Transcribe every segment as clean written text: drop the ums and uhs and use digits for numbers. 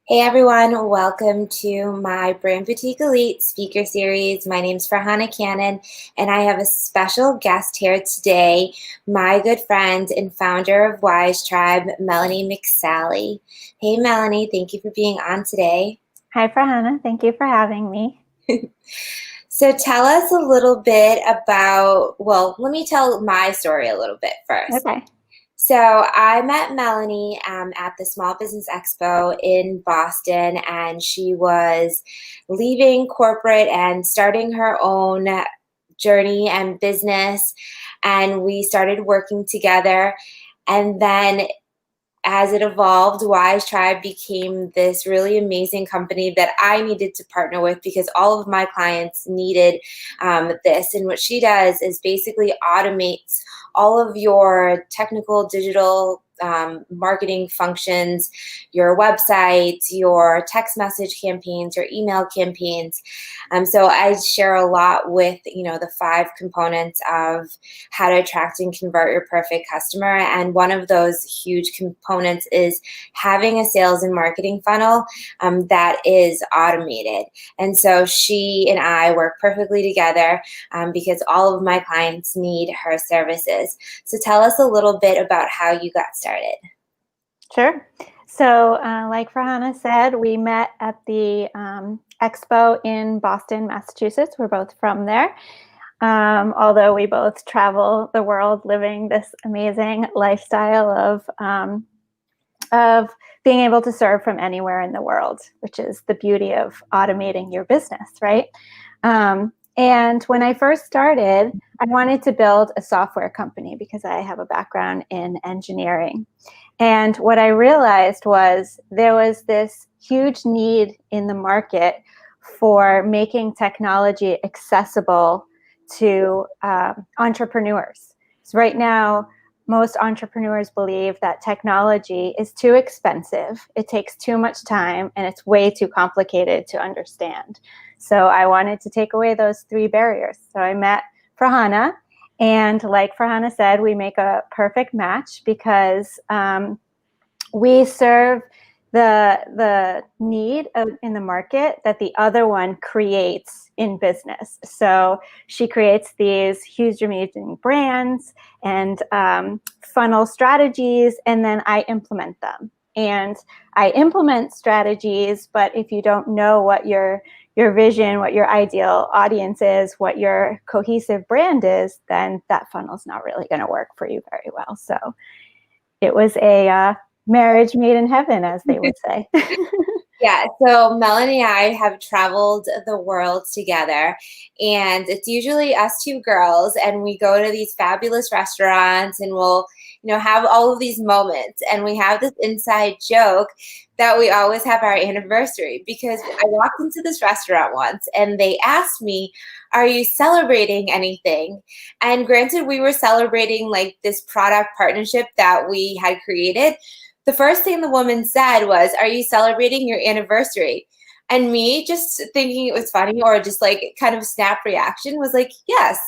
Hey everyone, welcome to my Brand Boutique Elite speaker series. My name's Farhana Cannon, and I have a special guest here today, my good friend and founder of WyzeTribe, Melanie McSally. Hey Melanie, thank you for being on today. Hi, Farhana. Thank you for having me. So tell us a little bit about, let me tell my story a little bit first. Okay. So I met Melanie at the Small Business Expo in Boston, and she was leaving corporate and starting her own journey and business. And we started working together. And then as it evolved, WyzeTribe became this really amazing company that I needed to partner with because all of my clients needed this. And what she does is basically automates all of your technical digital marketing functions, your website, your text message campaigns, your email campaigns. So I share a lot with, the 5 components of how to attract and convert your perfect customer. And one of those huge components is having a sales and marketing funnel that is automated. And so she and I work perfectly together because all of my clients need her services. So tell us a little bit about how you got started. Sure. So like Farhana said, we met at the expo in Boston, Massachusetts. We're both from there. Although we both travel the world living this amazing lifestyle of being able to serve from anywhere in the world, which is the beauty of automating your business, right? And when I first started, I wanted to build a software company because I have a background in engineering. And what I realized was there was this huge need in the market for making technology accessible to entrepreneurs. So right now, most entrepreneurs believe that technology is too expensive, it takes too much time, and it's way too complicated to understand. So I wanted to take away those 3 barriers. So I met Farhana, and like Farhana said, we make a perfect match because we serve the need in the market that the other one creates in business. So she creates these huge amazing brands and funnel strategies, and then I implement them. And I implement strategies, but if you don't know what your vision, what your ideal audience is, what your cohesive brand is, then that funnel's not really going to work for you very well. So it was a marriage made in heaven, as they would say. Yeah, so Melanie and I have traveled the world together, and it's usually us 2 girls, and we go to these fabulous restaurants, and we'll, have all of these moments, and we have this inside joke that we always have our anniversary because I walked into this restaurant once, and they asked me, "Are you celebrating anything?" And granted, we were celebrating like this product partnership that we had created. The first thing the woman said was, "Are you celebrating your anniversary?" And me just thinking it was funny or just like kind of snap reaction was like, yes.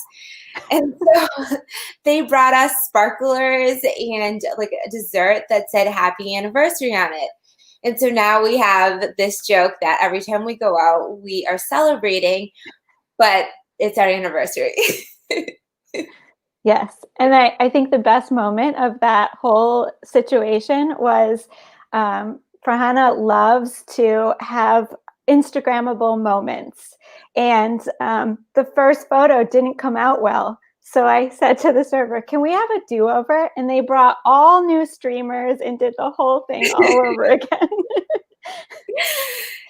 And so they brought us sparklers and like a dessert that said happy anniversary on it. And so now we have this joke that every time we go out, we are celebrating, but it's our anniversary. Yes. And I think the best moment of that whole situation was Farhana loves to have Instagrammable moments. And the first photo didn't come out well. So I said to the server, can we have a do-over? And they brought all new streamers and did the whole thing all over again.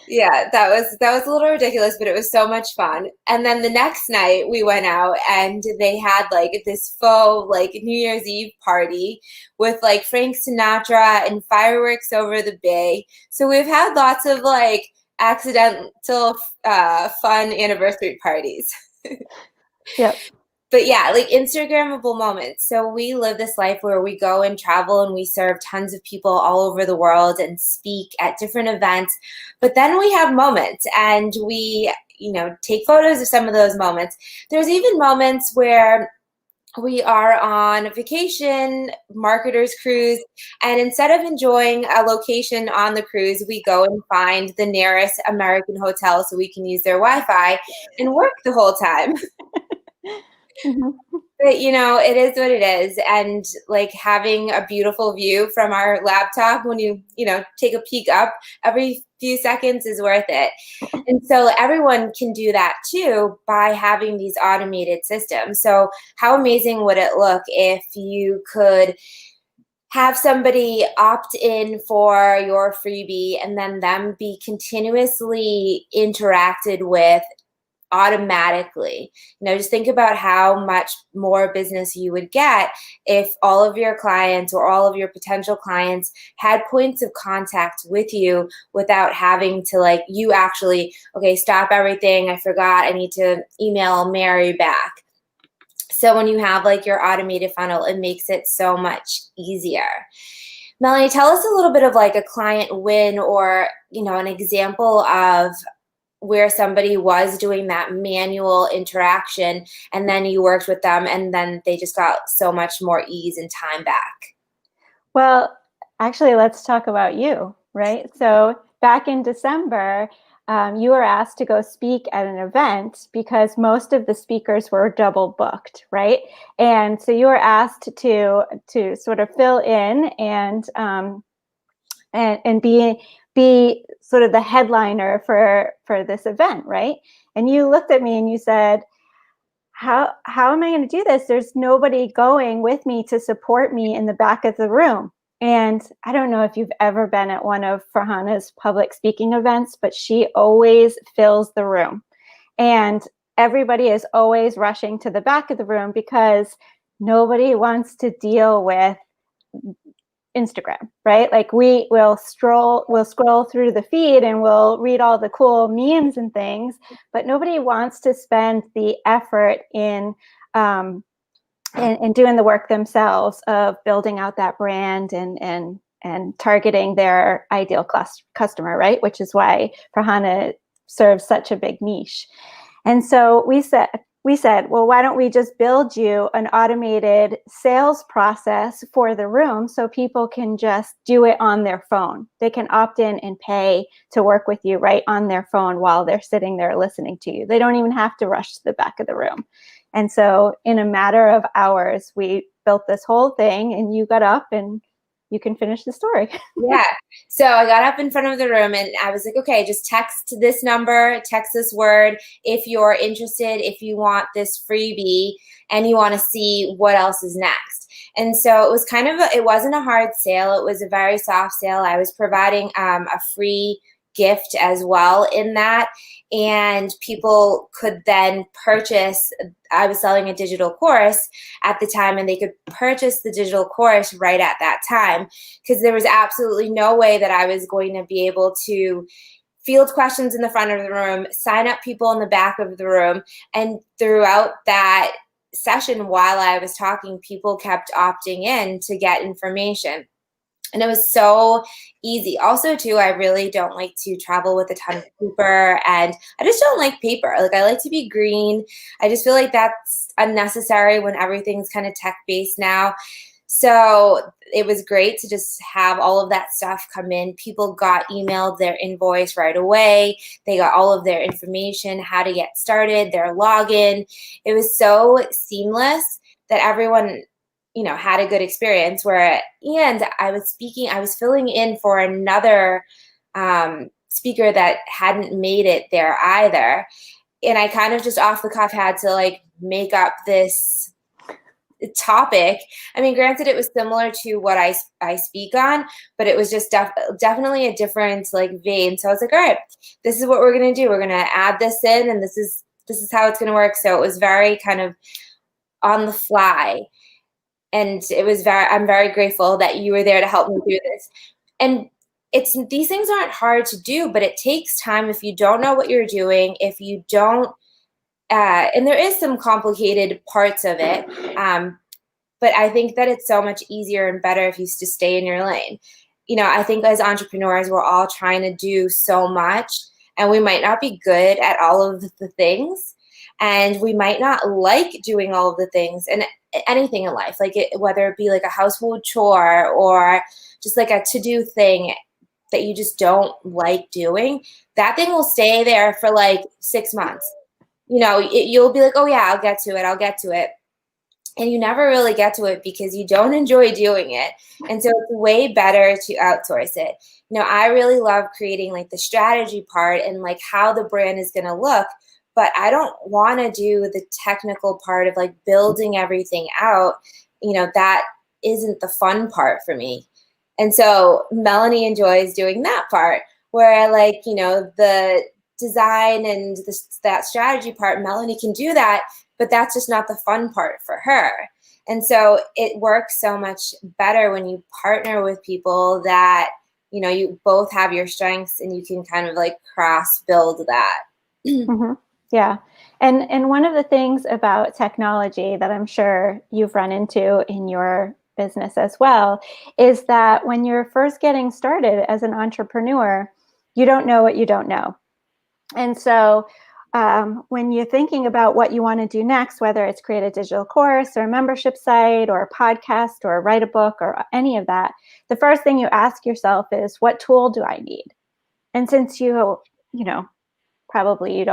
Yeah, that was a little ridiculous, but it was so much fun. And then the next night we went out and they had like this faux like New Year's Eve party with like Frank Sinatra and fireworks over the bay. So we've had lots of like accidental fun anniversary parties. Yep. But yeah, like Instagrammable moments. So we live this life where we go and travel and we serve tons of people all over the world and speak at different events. But then we have moments and we, take photos of some of those moments. There's even moments where we are on a vacation, marketer's cruise, and instead of enjoying a location on the cruise, we go and find the nearest American hotel so we can use their Wi-Fi and work the whole time. But it is what it is. And like having a beautiful view from our laptop when you take a peek up every few seconds is worth it. And so everyone can do that too by having these automated systems. So how amazing would it look if you could have somebody opt in for your freebie and then them be continuously interacted with automatically. Just think about how much more business you would get if all of your clients or all of your potential clients had points of contact with you without having to you actually, okay, stop everything. I forgot. I need to email Mary back. So when you have your automated funnel, it makes it so much easier. Melanie, tell us a little bit of a client win or, an example of where somebody was doing that manual interaction and then you worked with them and then they just got so much more ease and time back. Well, actually, let's talk about you, right? So back in December, you were asked to go speak at an event because most of the speakers were double booked, right? And so you were asked to sort of fill in and be sort of the headliner for this event, right? And you looked at me and you said, how am I going to do this? There's nobody going with me to support me in the back of the room. And I don't know if you've ever been at one of Farhana's public speaking events, but she always fills the room. And everybody is always rushing to the back of the room because nobody wants to deal with Instagram, right? we'll scroll through the feed and we'll read all the cool memes and things, but nobody wants to spend the effort in doing the work themselves of building out that brand and targeting their ideal customer, right? Which is why Farhana serves such a big niche. And so we said, well, why don't we just build you an automated sales process for the room so people can just do it on their phone. They can opt in and pay to work with you right on their phone while they're sitting there listening to you. They don't even have to rush to the back of the room. And so in a matter of hours, we built this whole thing and you got up and you can finish the story. Yeah. So I got up in front of the room and I was like, okay, just text to this number, text this word if you're interested, if you want this freebie and you want to see what else is next. And so it was it wasn't a hard sale. It was a very soft sale. I was providing a free gift as well in that. And people could then purchase, I was selling a digital course at the time, and they could purchase the digital course right at that time because there was absolutely no way that I was going to be able to field questions in the front of the room, sign up people in the back of the room. And throughout that session, while I was talking, people kept opting in to get information. And it was so easy. Also, too, I really don't like to travel with a ton of paper, and I just don't like paper. I like to be green. I just feel like that's unnecessary when everything's kind of tech-based now. So it was great to just have all of that stuff come in. People got emailed their invoice right away. They got all of their information, how to get started, their login. It was so seamless that everyone had a good experience and I was filling in for another speaker that hadn't made it there either. And I kind of just off the cuff had to make up this topic. I mean, granted, it was similar to what I speak on, but it was just definitely a different vein. So I was like, all right, this is what we're going to do. We're going to add this in, and this is how it's going to work. So it was very kind of on the fly. And I'm very grateful that you were there to help me do this. And these things aren't hard to do, but it takes time if you don't know what you're doing, if you don't, and there is some complicated parts of it. But I think that it's so much easier and better if you just stay in your lane. I think as entrepreneurs, we're all trying to do so much, and we might not be good at all of the things, and we might not like doing all of the things. And anything in life, like whether it be like a household chore or just like a to-do thing that you just don't like doing, that thing will stay there for like 6 months. You'll be like, oh yeah, I'll get to it. And you never really get to it because you don't enjoy doing it. And so it's way better to outsource it. I really love creating like the strategy part and like how the brand is going to look, but I don't want to do the technical part of like building everything out. That isn't the fun part for me. And so Melanie enjoys doing that part where like, the design and that strategy part, Melanie can do that, but that's just not the fun part for her. And so it works so much better when you partner with people that, you both have your strengths and you can kind of like cross build that. Mm-hmm. Yeah. And one of the things about technology that I'm sure you've run into in your business as well is that when you're first getting started as an entrepreneur, you don't know what you don't know. And so when you're thinking about what you want to do next, whether it's create a digital course or a membership site or a podcast or write a book or any of that, the first thing you ask yourself is, what tool do I need? And since probably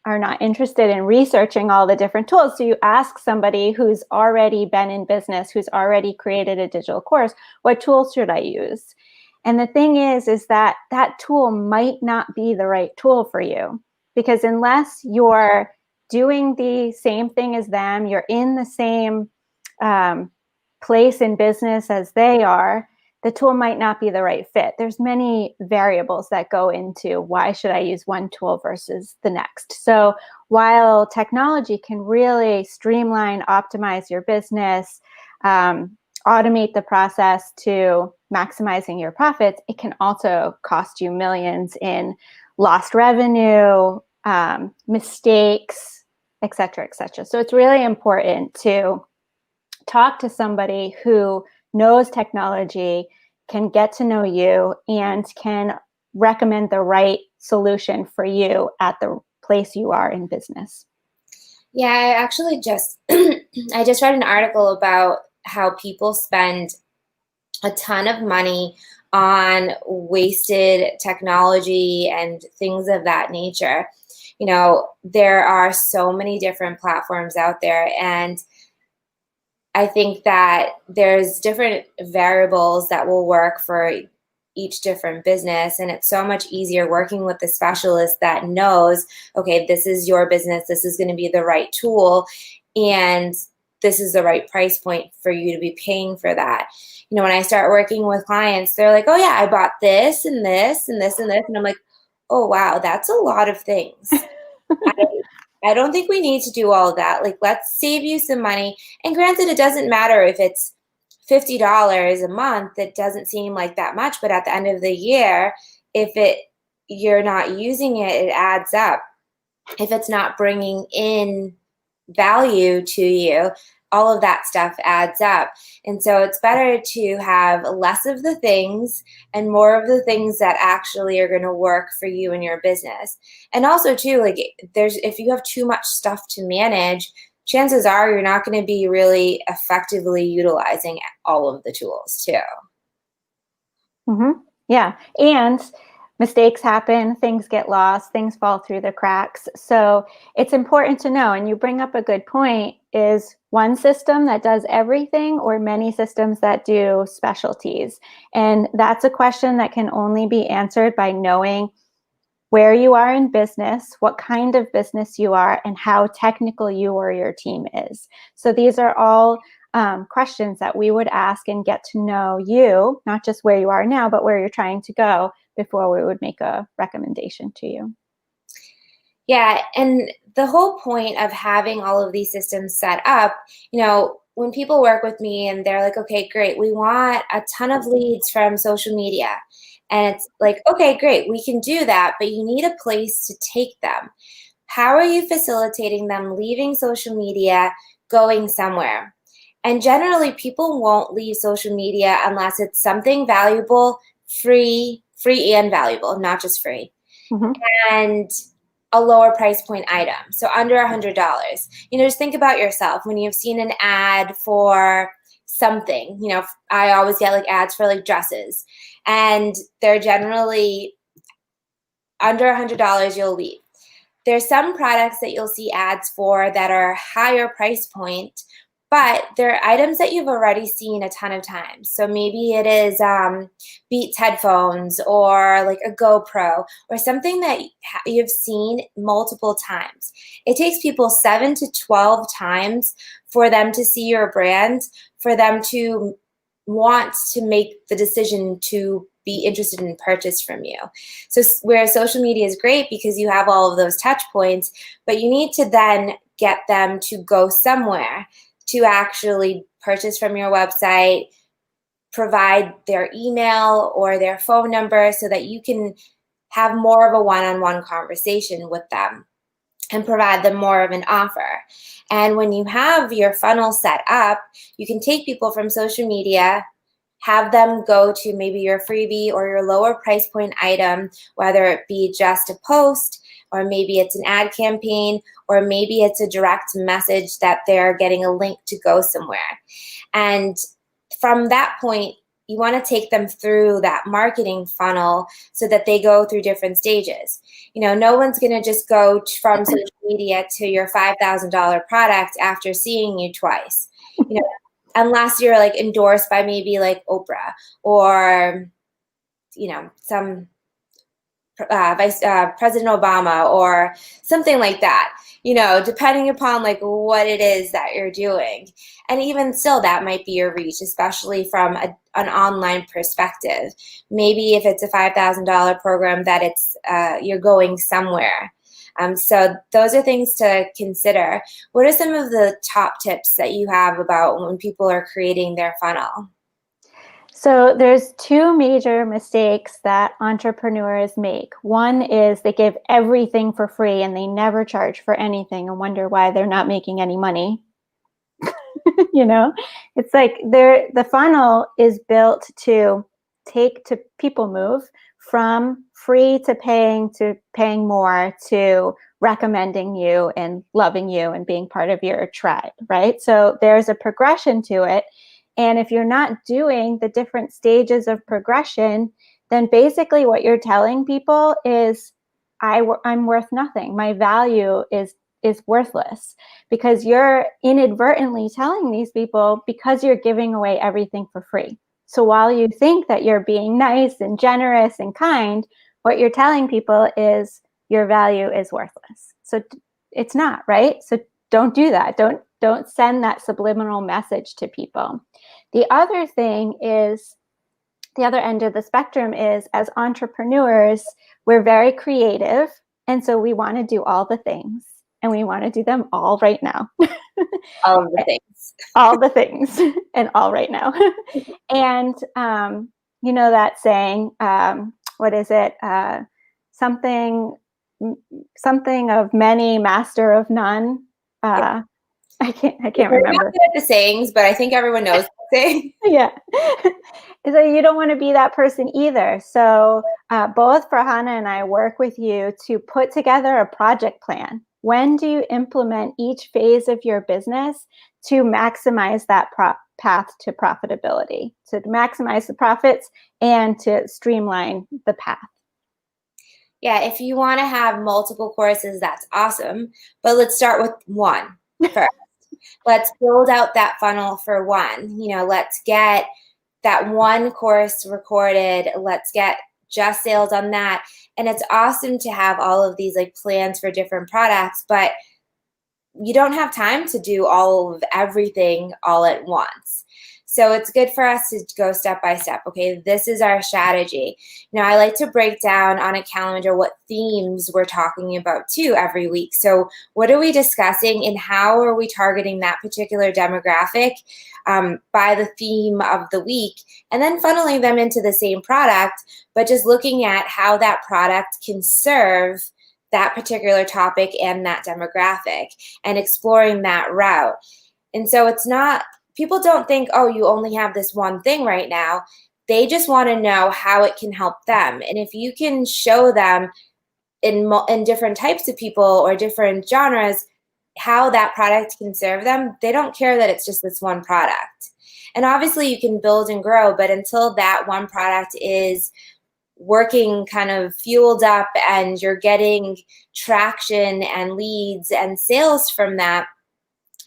are not interested in researching all the different tools, so you ask somebody who's already been in business, who's already created a digital course, what tools should I use? And the thing is that tool might not be the right tool for you, because unless you're doing the same thing as them, you're in the same place in business as they are, the tool might not be the right fit. There's many variables that go into why should I use one tool versus the next. So while technology can really streamline, optimize your business, automate the process to maximizing your profits, it can also cost you millions in lost revenue, mistakes, et cetera, et cetera. So it's really important to talk to somebody who knows technology, can get to know you, and can recommend the right solution for you at the place you are in business. Yeah, I actually I just read an article about how people spend a ton of money on wasted technology and things of that nature. There are so many different platforms out there, and I think that there's different variables that will work for each different business. And it's so much easier working with the specialist that knows, okay, this is your business, this is going to be the right tool, and this is the right price point for you to be paying for that. When I start working with clients, they're like, oh yeah, I bought this and this and this and this. And I'm like, oh wow, that's a lot of things. I don't think we need to do all of that. Like, let's save you some money. And granted, it doesn't matter if it's $50 a month. It doesn't seem like that much, but at the end of the year, if you're not using it, it adds up. If it's not bringing in value to you, all of that stuff adds up. And so it's better to have less of the things and more of the things that actually are going to work for you and your business. And also too, like if you have too much stuff to manage, chances are you're not going to be really effectively utilizing all of the tools too. Mm-hmm. Yeah. And mistakes happen, things get lost, things fall through the cracks. So it's important to know, and you bring up a good point, is one system that does everything or many systems that do specialties? And that's a question that can only be answered by knowing where you are in business, what kind of business you are, and how technical you or your team is. So these are all questions that we would ask and get to know you, not just where you are now, but where you're trying to go, before we would make a recommendation to you. Yeah, and the whole point of having all of these systems set up, when people work with me and they're like, okay, great, we want a ton of leads from social media. And it's like, okay, great, we can do that, but you need a place to take them. How are you facilitating them leaving social media, going somewhere? And generally, people won't leave social media unless it's something valuable, free and valuable, not just free. Mm-hmm. And a lower price point item, so under $100. Just think about yourself when you've seen an ad for something. I always get like ads for like dresses, and they're generally under $100. You'll leave. There's some products that you'll see ads for that are higher price point, but they're items that you've already seen a ton of times. So maybe it is Beats headphones, or like a GoPro, or something that you've seen multiple times. It takes people 7 to 12 times for them to see your brand, for them to want to make the decision to be interested in purchase from you. So where social media is great because you have all of those touch points, but you need to then get them to go somewhere to actually purchase from your website, provide their email or their phone number so that you can have more of a one-on-one conversation with them and provide them more of an offer. And when you have your funnel set up, you can take people from social media, have them go to maybe your freebie or your lower price point item, whether it be just a post, or maybe it's an ad campaign, or maybe it's a direct message that they're getting a link to go somewhere. And from that point, you want to take them through that marketing funnel so that they go through different stages. No one's going to just go from social media to your $5,000 product after seeing you twice. Unless you're like endorsed by maybe like Oprah, or some President Obama or something like that, depending upon like what it is that you're doing. And even still, that might be your reach, especially from an online perspective. Maybe if it's a $5,000 program, that it's you're going somewhere. So those are things to consider. What are some of the top tips that you have about when people are creating their funnel? So there's two major mistakes that entrepreneurs make. One is they give everything for free and they never charge for anything and wonder why they're not making any money. It's like the funnel is built to people move from free to paying more, to recommending you and loving you and being part of your tribe, right? So there's a progression to it. And if you're not doing the different stages of progression, then basically what you're telling people is, I'm worth nothing. My value is worthless, because you're inadvertently telling these people, because you're giving away everything for free. So while you think that you're being nice and generous and kind, what you're telling people is your value is worthless. So it's not, right? So don't do that. Don't send that subliminal message to people. The other thing is, the other end of the spectrum is, as entrepreneurs, we're very creative. And so we want to do all the things, and we want to do them all right now. All of the things. All the things, and all right now. And that saying, what is it? Something of many, master of none. Yeah. I can't remember. Not good at the sayings, but I think everyone knows the saying. Yeah. So you don't want to be that person either. So both Farhana and I work with you to put together a project plan. When do you implement each phase of your business to maximize that path to profitability, to maximize the profits and to streamline the path? Yeah, if you want to have multiple courses, that's awesome. But let's start with one first. Let's build out that funnel for one. Let's get that one course recorded. Let's get just sales on that. And it's awesome to have all of these like plans for different products, but you don't have time to do all of everything all at once. So it's good for us to go step by step. Okay, this is our strategy. Now, I like to break down on a calendar what themes we're talking about too every week. So what are we discussing, and how are we targeting that particular demographic by the theme of the week, and then funneling them into the same product, but just looking at how that product can serve that particular topic and that demographic, and exploring that route. And so it's not, people don't think, oh, you only have this one thing right now. They just want to know how it can help them. And if you can show them in different types of people or different genres, how that product can serve them. They don't care that it's just this one product. And obviously you can build and grow, but until that one product is working kind of fueled up and you're getting traction and leads and sales from that,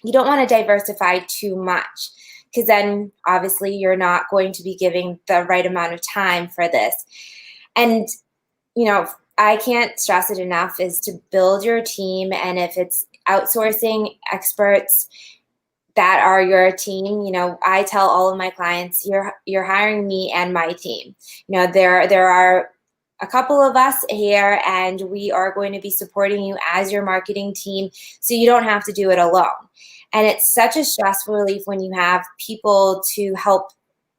you don't want to diversify too much, because then obviously you're not going to be giving the right amount of time for this. And, you know, I can't stress it enough, is to build your team. And if it's outsourcing experts that are your team, you know, I tell all of my clients, you're hiring me and my team. You know, there are a couple of us here, and we are going to be supporting you as your marketing team, so you don't have to do it alone. And it's such a stressful relief when you have people to help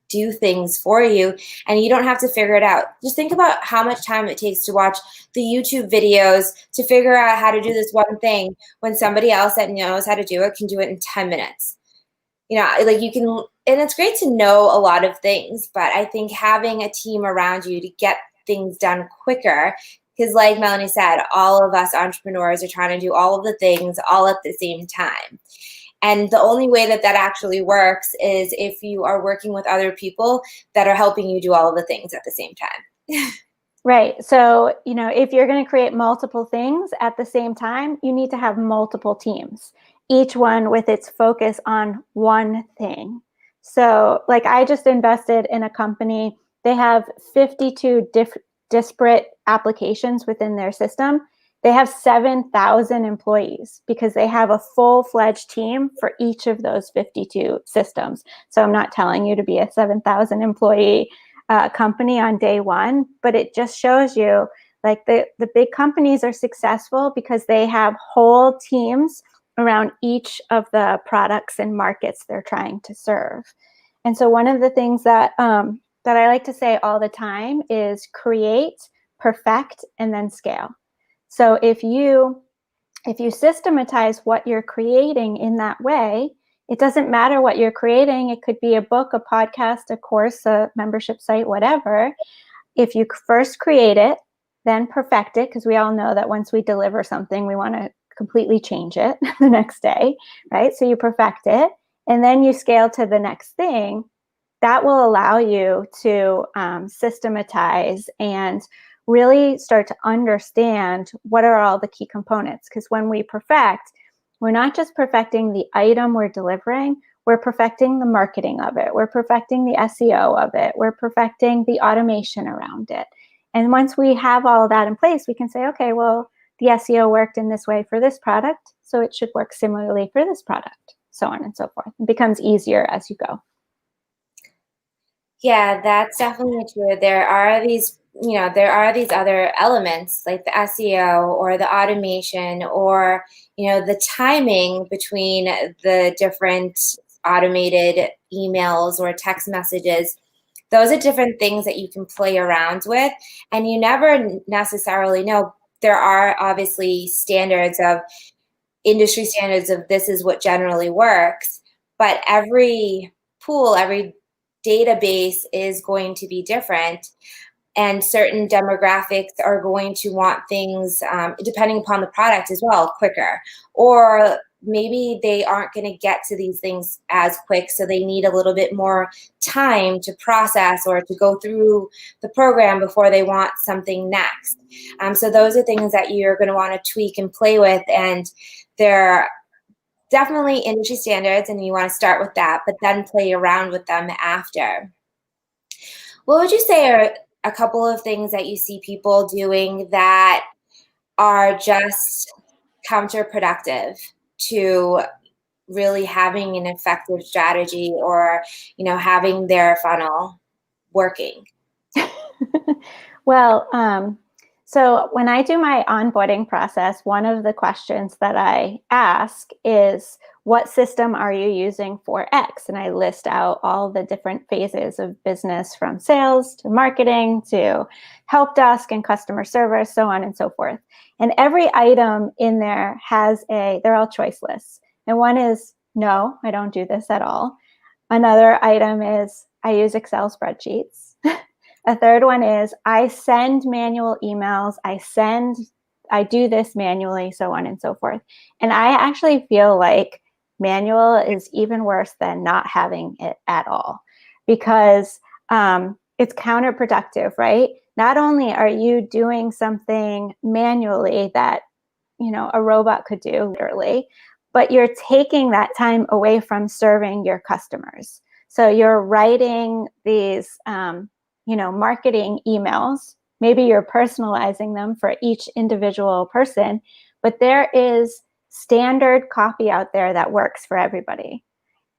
do things for you and you don't have to figure it out. Just think about how much time it takes to watch the YouTube videos to figure out how to do this one thing, when somebody else that knows how to do it can do it in 10 minutes. You know, like you can, and it's great to know a lot of things, but I think having a team around you to get things done quicker, because like Melanie said, all of us entrepreneurs are trying to do all of the things all at the same time. And the only way that that actually works is if you are working with other people that are helping you do all of the things at the same time. Right. So, you know, if you're going to create multiple things at the same time, you need to have multiple teams, each one with its focus on one thing. So, like, I just invested in a company. They have 52 disparate applications within their system. They have 7,000 employees because they have a full-fledged team for each of those 52 systems. So I'm not telling you to be a 7,000 employee company on day one, but it just shows you, like, the big companies are successful because they have whole teams around each of the products and markets they're trying to serve. And so one of the things that that I like to say all the time is create, perfect, and then scale. So if you systematize what you're creating in that way, it doesn't matter what you're creating. It could be a book, a podcast, a course, a membership site, whatever. If you first create it, then perfect it, because we all know that once we deliver something, we want to completely change it the next day, right? So you perfect it, and then you scale to the next thing. That will allow you to systematize and really start to understand what are all the key components. Because when we perfect, we're not just perfecting the item we're delivering, we're perfecting the marketing of it, we're perfecting the SEO of it, we're perfecting the automation around it. And once we have all of that in place, we can say, okay, well, the SEO worked in this way for this product, so it should work similarly for this product, so on and so forth. It becomes easier as you go. Yeah, that's definitely true. There are these, you know, there are these other elements like the SEO or the automation or, you know, the timing between the different automated emails or text messages. Those are different things that you can play around with, and you never necessarily know. There are obviously standards of industry standards of this is what generally works, but every pool, every database is going to be different, and certain demographics are going to want things, depending upon the product as well, quicker, or maybe they aren't going to get to these things as quick, so they need a little bit more time to process or to go through the program before they want something next. So those are things that you're going to want to tweak and play with, and they're definitely industry standards, and you want to start with that, but then play around with them after. What would you say are a couple of things that you see people doing that are just counterproductive to really having an effective strategy or, you know, having their funnel working? Well, so when I do my onboarding process, one of the questions that I ask is, what system are you using for X? And I list out all the different phases of business, from sales to marketing to help desk and customer service, so on and so forth. And every item in there has they're all choice lists. And one is, no, I don't do this at all. Another item is, I use Excel spreadsheets. A third one is, I send manual emails, I send I do this manually, so on and so forth. And I actually feel like manual is even worse than not having it at all, because it's counterproductive, right? Not only are you doing something manually that, a robot could do literally, but you're taking that time away from serving your customers. So you're writing these, marketing emails. Maybe you're personalizing them for each individual person, but there is standard copy out there that works for everybody.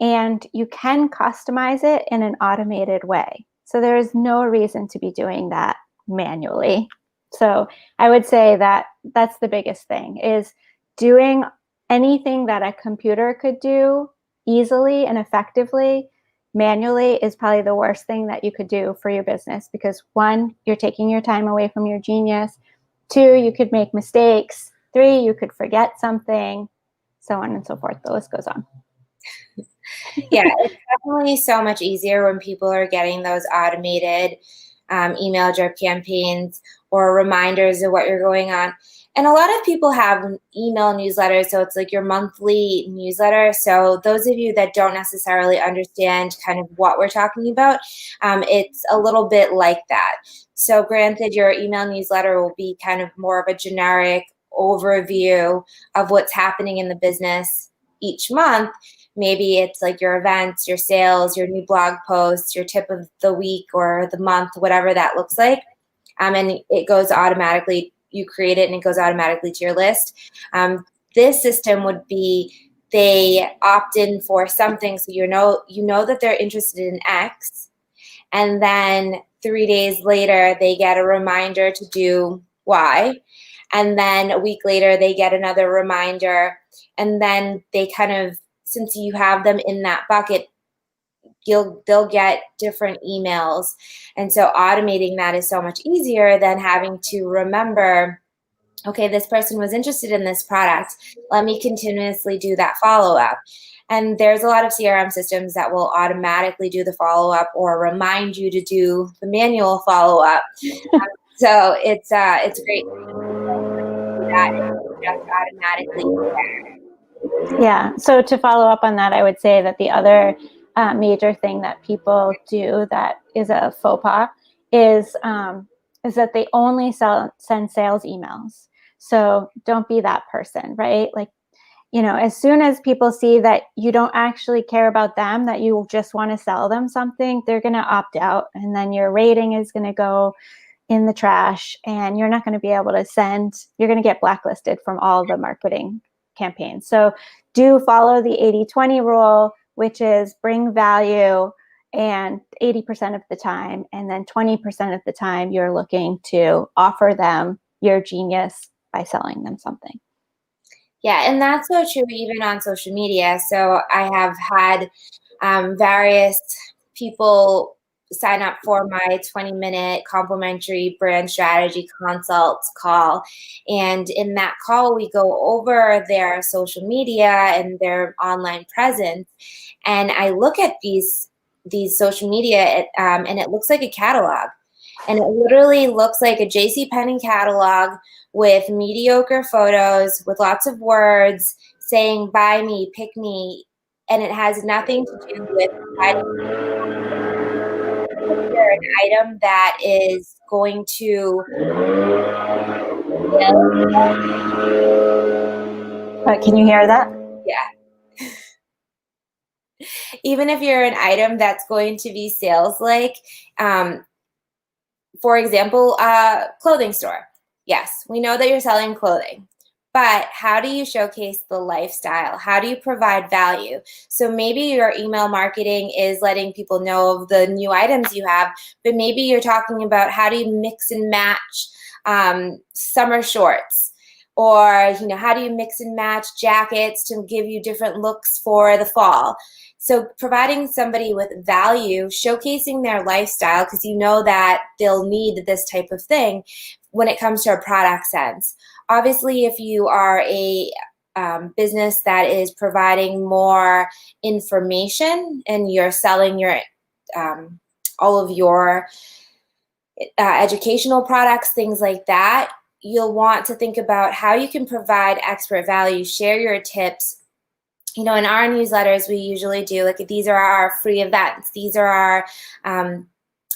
And you can customize it in an automated way. So there is no reason to be doing that manually. So I would say that that's the biggest thing, is doing anything that a computer could do easily and effectively manually is probably the worst thing that you could do for your business, because 1, you're taking your time away from your genius. 2, you could make mistakes. 3, you could forget something, so on and so forth. The list goes on. Yeah, it's definitely so much easier when people are getting those automated email drip campaigns or reminders of what you're going on. And a lot of people have email newsletters, so it's like your monthly newsletter. So those of you that don't necessarily understand kind of what we're talking about, it's a little bit like that. So granted, your email newsletter will be kind of more of a generic overview of what's happening in the business each month. Maybe it's like your events, your sales, your new blog posts, your tip of the week or the month, whatever that looks like. And it goes automatically, you create it and it goes automatically to your list. This system would be, they opt in for something, so you know that they're interested in X, and then 3 days later they get a reminder to do Y, and then a week later they get another reminder, and then they kind of, since you have them in that bucket, they'll get different emails. And so automating that is so much easier than having to remember, okay, this person was interested in this product. Let me continuously do that follow-up. And there's a lot of CRM systems that will automatically do the follow-up or remind you to do the manual follow-up. So it's great that it's just automatically. Yeah. So to follow up on that, I would say that the other major thing that people do that is a faux pas is that they only send sales emails. So don't be that person, right? Like, as soon as people see that you don't actually care about them, that you just want to sell them something, they're going to opt out, and then your rating is going to go in the trash, and you're not going to be able to you're going to get blacklisted from all the marketing campaigns. So do follow the 80-20 rule, which is bring value and 80% of the time, and then 20% of the time you're looking to offer them your genius by selling them something. Yeah, and that's so true even on social media. So I have had various people sign up for my 20-minute complimentary brand strategy consults call. And in that call, we go over their social media and their online presence. And I look at these social media and it looks like a catalog. And it literally looks like a JCPenney catalog with mediocre photos, with lots of words saying, buy me, pick me. And it has nothing to do with an item that is going to. Can you hear that? Yeah. Even if you're an item that's going to be sales-like, for example, a clothing store. Yes, we know that you're selling clothing, but how do you showcase the lifestyle? How do you provide value? So maybe your email marketing is letting people know of the new items you have, but maybe you're talking about how do you mix and match summer shorts, or how do you mix and match jackets to give you different looks for the fall. So providing somebody with value, showcasing their lifestyle, because you know that they'll need this type of thing when it comes to a product sense. Obviously, if you are a business that is providing more information and you're selling your all of your educational products, things like that, you'll want to think about how you can provide expert value, share your tips. In our newsletters, we usually do like, these are our free events. These are our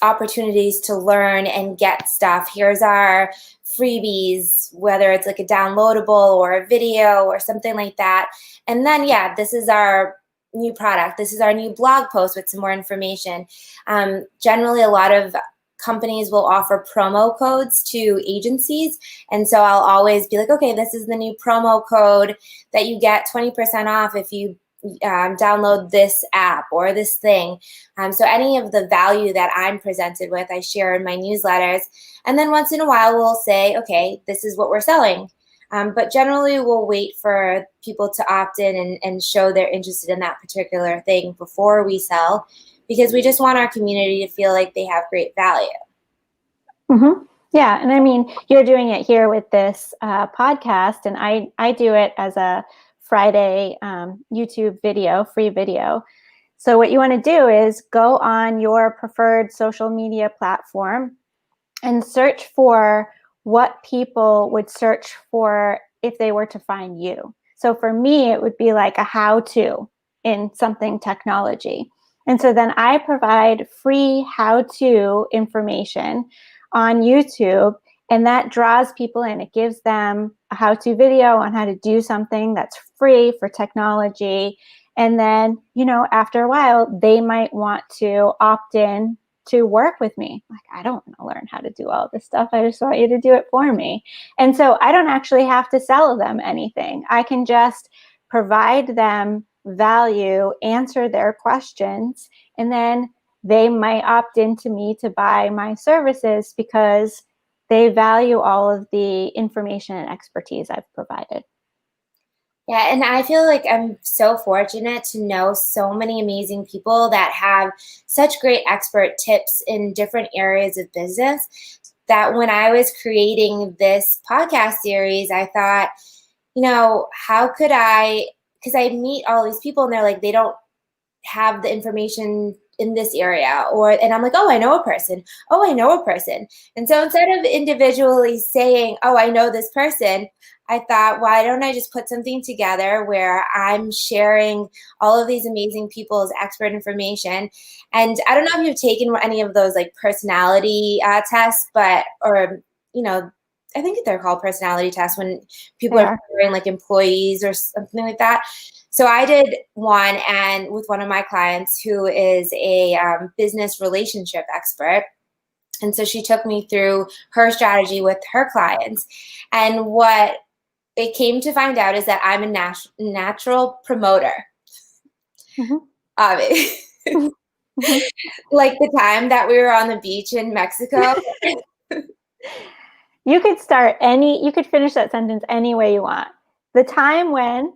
opportunities to learn and get stuff. Here's our freebies, whether it's like a downloadable or a video or something like that. And then, this is our new product. This is our new blog post with some more information. Generally, a lot of companies will offer promo codes to agencies. And so I'll always be like, okay, this is the new promo code that you get 20% off if you download this app or this thing. So any of the value that I'm presented with, I share in my newsletters. And then once in a while, we'll say, okay, this is what we're selling. But generally, we'll wait for people to opt in and show they're interested in that particular thing before we sell, because we just want our community to feel like they have great value. Mm-hmm. Yeah. And I mean, you're doing it here with this podcast, and I do it as a Friday YouTube video, free video. So what you want to do is go on your preferred social media platform and search for what people would search for if they were to find you. So for me, it would be like a how-to in something technology. And so then I provide free how-to information on YouTube, and that draws people in. It gives them a how-to video on how to do something that's free for technology. And then, after a while, they might want to opt in to work with me. Like, I don't want to learn how to do all this stuff. I just want you to do it for me. And so I don't actually have to sell them anything. I can just provide them value, answer their questions, and then they might opt into me to buy my services because they value all of the information and expertise I've provided. Yeah, and I feel like I'm so fortunate to know so many amazing people that have such great expert tips in different areas of business, that when I was creating this podcast series, I thought, how could because I meet all these people and they're like, they don't have the information in this area, and I'm like, oh, I know a person. Oh, I know a person. And so instead of individually saying, oh, I know this person, I thought, why don't I just put something together where I'm sharing all of these amazing people's expert information? And I don't know if you've taken any of those like personality tests, I think they're called personality tests when people are hiring like employees or something like that. So I did one, and with one of my clients who is a business relationship expert. And so she took me through her strategy with her clients. And what it came to find out is that I'm a natural promoter. Mm-hmm. Like the time that we were on the beach in Mexico. You could finish that sentence any way you want. The time when.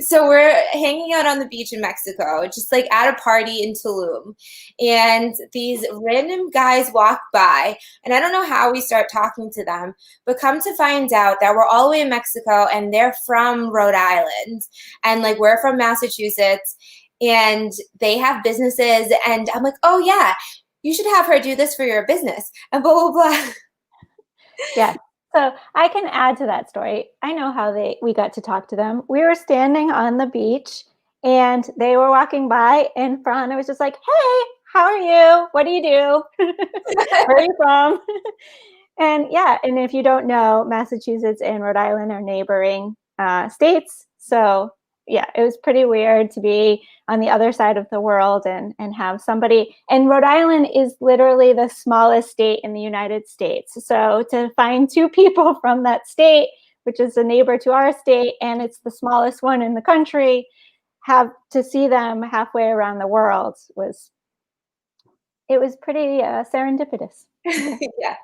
So we're hanging out on the beach in Mexico, just like at a party in Tulum. And these random guys walk by, and I don't know how we start talking to them, but come to find out that we're all the way in Mexico and they're from Rhode Island, and like we're from Massachusetts, and they have businesses. And I'm like, oh yeah, you should have her do this for your business, and blah, blah, blah. Yeah. So I can add to that story. I know how we got to talk to them. We were standing on the beach and they were walking by, and Farhana was just like, hey, how are you? What do you do? Where are you from? And if you don't know, Massachusetts and Rhode Island are neighboring states. So it was pretty weird to be on the other side of the world and have somebody. And Rhode Island is literally the smallest state in the United States. So to find two people from that state, which is a neighbor to our state, and it's the smallest one in the country, have to see them halfway around the world was pretty serendipitous. Yeah.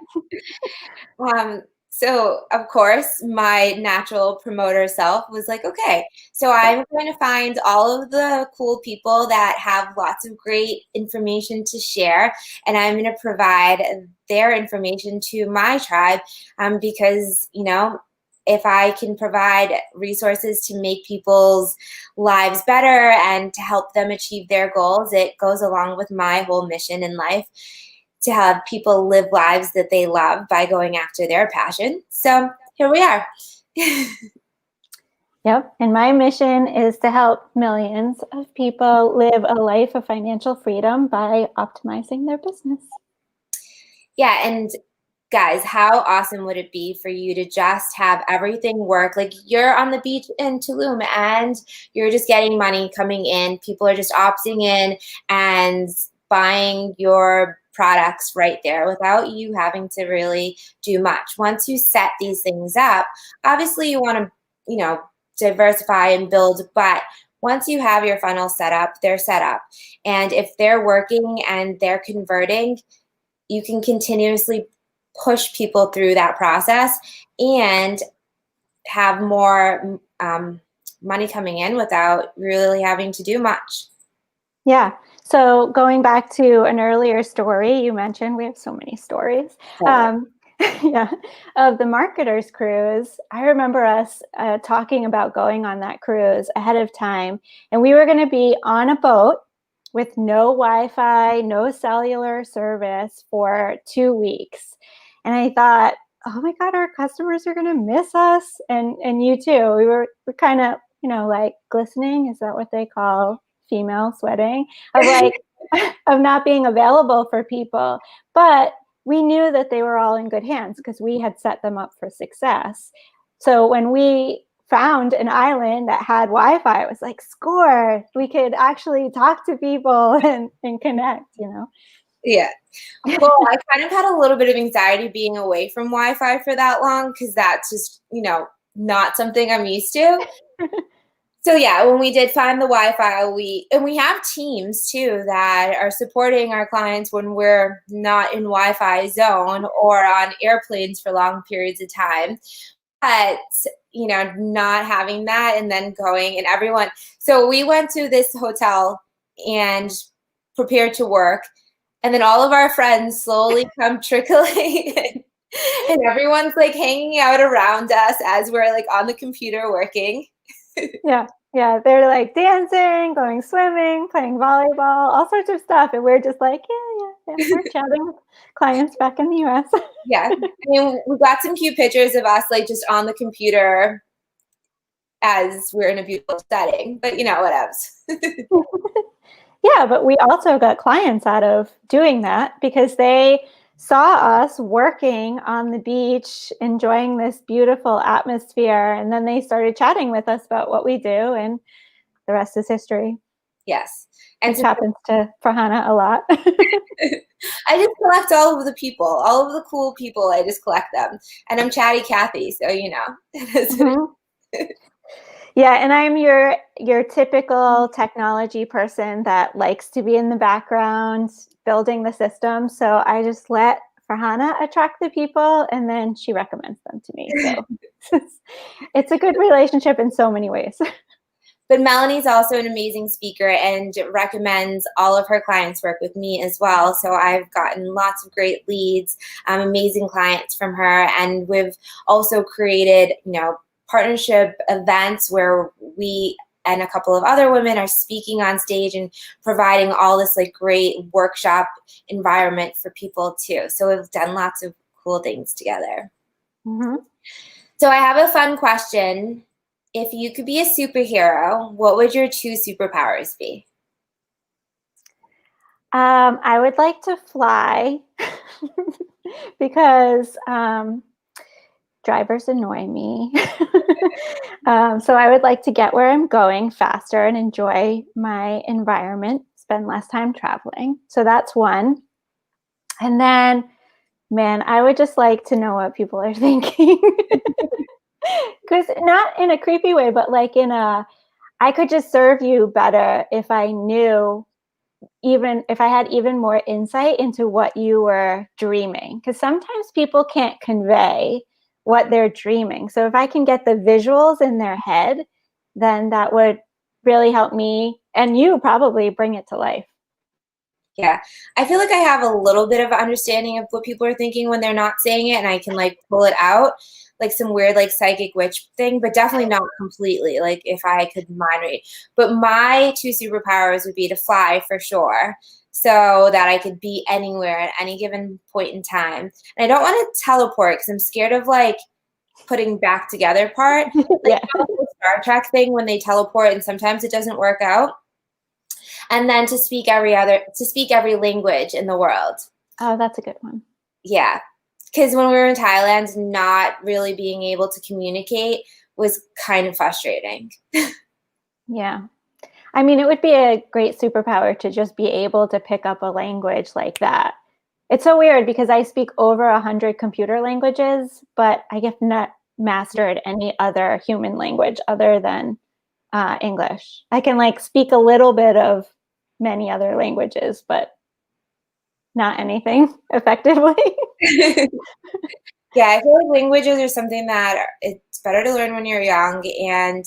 So of course, my natural promoter self was like, okay, so I'm going to find all of the cool people that have lots of great information to share, and I'm going to provide their information to my tribe, because, if I can provide resources to make people's lives better and to help them achieve their goals, it goes along with my whole mission in life to have people live lives that they love by going after their passion. So here we are. Yep. And my mission is to help millions of people live a life of financial freedom by optimizing their business. Yeah. And guys, how awesome would it be for you to just have everything work? Like you're on the beach in Tulum and you're just getting money coming in. People are just opting in and buying your products right there without you having to really do much. Once you set these things up, obviously you want to, diversify and build, but once you have your funnel set up, they're set up. And if they're working and they're converting, you can continuously push people through that process and have more money coming in without really having to do much. Yeah. So going back to an earlier story you mentioned, we have so many stories. Yeah, of the marketers cruise. I remember us talking about going on that cruise ahead of time, and we were going to be on a boat with no Wi-Fi, no cellular service for 2 weeks. And I thought, oh my God, our customers are going to miss us, and you too. We're kind of, like glistening. Is that what they call female sweating? Of like, of not being available for people. But we knew that they were all in good hands because we had set them up for success. So when we found an island that had Wi-Fi, it was like, score. We could actually talk to people and connect, Yeah. Well, I kind of had a little bit of anxiety being away from Wi-Fi for that long because that's just, not something I'm used to. So yeah, when we did find the Wi-Fi, we have teams too that are supporting our clients when we're not in Wi-Fi zone or on airplanes for long periods of time. But, not having that and then going and everyone. So we went to this hotel and prepared to work. And then all of our friends slowly come trickling in. And everyone's like hanging out around us as we're like on the computer working. Yeah, they're like dancing, going swimming, playing volleyball, all sorts of stuff, and we're just like, yeah, we're chatting with clients back in the US. Yeah, I mean, we got some cute pictures of us like just on the computer as we're in a beautiful setting, but whatevs. Yeah, but we also got clients out of doing that because they saw us working on the beach, enjoying this beautiful atmosphere, and then they started chatting with us about what we do, and the rest is history. Yes. And it happens to Farhana a lot. I just collect all of the people, all of the cool people. I just collect them. And I'm Chatty Cathy, so Mm-hmm. Yeah, and I'm your typical technology person that likes to be in the background building the system. So I just let Farhana attract the people, and then she recommends them to me. So it's a good relationship in so many ways. But Melanie's also an amazing speaker and recommends all of her clients work with me as well. So I've gotten lots of great leads, amazing clients from her. And we've also created, partnership events where we and a couple of other women are speaking on stage and providing all this like great workshop environment for people too. So we've done lots of cool things together. Mm-hmm. So I have a fun question. If you could be a superhero, what would your 2 superpowers be? I would like to fly because drivers annoy me. So I would like to get where I'm going faster and enjoy my environment, spend less time traveling. So that's one. And then, man, I would just like to know what people are thinking. Because not in a creepy way, but like I could just serve you better if I knew, even if I had even more insight into what you were dreaming. Because sometimes people can't convey what they're dreaming. So if I can get the visuals in their head, then that would really help me and you probably bring it to life. Yeah, I feel like I have a little bit of understanding of what people are thinking when they're not saying it, and I can like pull it out, like some weird like psychic witch thing, but definitely not completely. Like if I could mind read. But my 2 superpowers would be to fly for sure. so that I could be anywhere at any given point in time. And I don't want to teleport because I'm scared of like putting back together part. Like Yeah. the Star Trek thing when they teleport and sometimes it doesn't work out. And then to speak every language in the world. Oh, that's a good one. Yeah. Because when we were in Thailand, not really being able to communicate was kind of frustrating. Yeah. I mean, it would be a great superpower to just be able to pick up a language like that. It's so weird because I speak over 100 computer languages, but I have not mastered any other human language other than English. I can like speak a little bit of many other languages, but not anything effectively. Yeah, I feel like languages are something that it's better to learn when you're young. And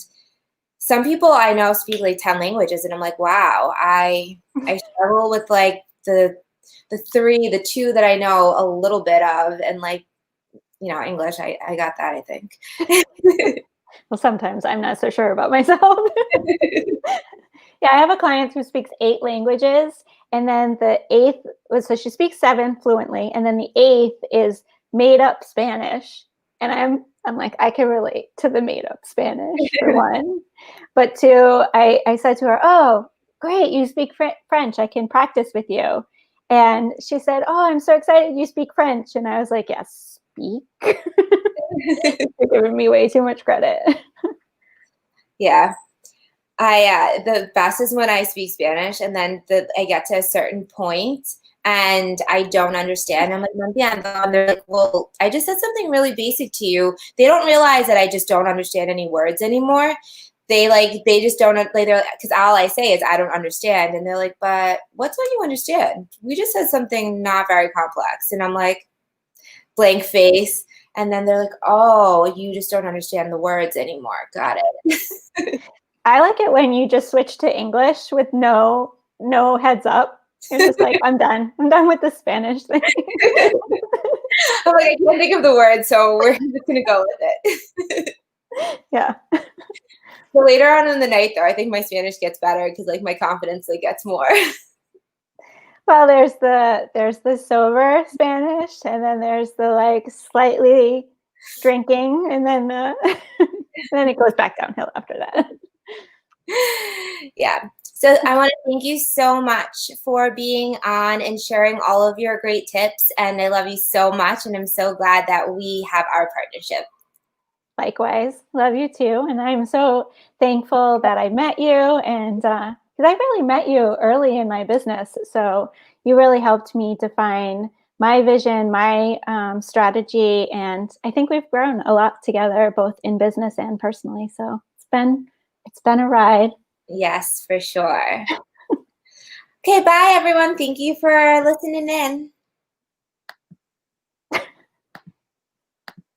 some people I know speak like 10 languages, and I'm like, wow, I struggle with like the two that I know a little bit of, and like, you know, English, I got that, I think. Well, sometimes I'm not so sure about myself. Yeah, I have a client who speaks 8 languages, and then the 8th was, so she speaks 7 fluently, and then the 8th is made up Spanish. And I'm like, I can relate to the made up Spanish for one. But two, I said to her, oh, great, you speak French. I can practice with you. And she said, oh, I'm so excited you speak French. And I was like, yes, speak. You're giving me way too much credit. Yeah. The best is when I speak Spanish and then I get to a certain point and I don't understand. I'm like, no entiendo. And they're like, well, I just said something really basic to you. They don't realize that I just don't understand any words anymore. They just don't, like, they're, because all I say is I don't understand. And they're like, but what's what you understand? We just said something not very complex. And I'm like, blank face. And then they're like, oh, you just don't understand the words anymore. Got it. I like it when you just switch to English with no heads up. You're just like, I'm done. I'm done with the Spanish thing. I'm like, I can't think of the word, so we're just gonna go with it. Yeah. So later on in the night, though, I think my Spanish gets better because like my confidence like gets more. Well, there's the sober Spanish, and then there's the like slightly drinking, and then then it goes back downhill after that. Yeah. So I want to thank you so much for being on and sharing all of your great tips. And I love you so much. And I'm so glad that we have our partnership. Likewise, love you too. And I'm so thankful that I met you, and because I really met you early in my business. So you really helped me define my vision, my strategy. And I think we've grown a lot together, both in business and personally. So it's been a ride. Yes, for sure. Okay, bye everyone. Thank you for listening in.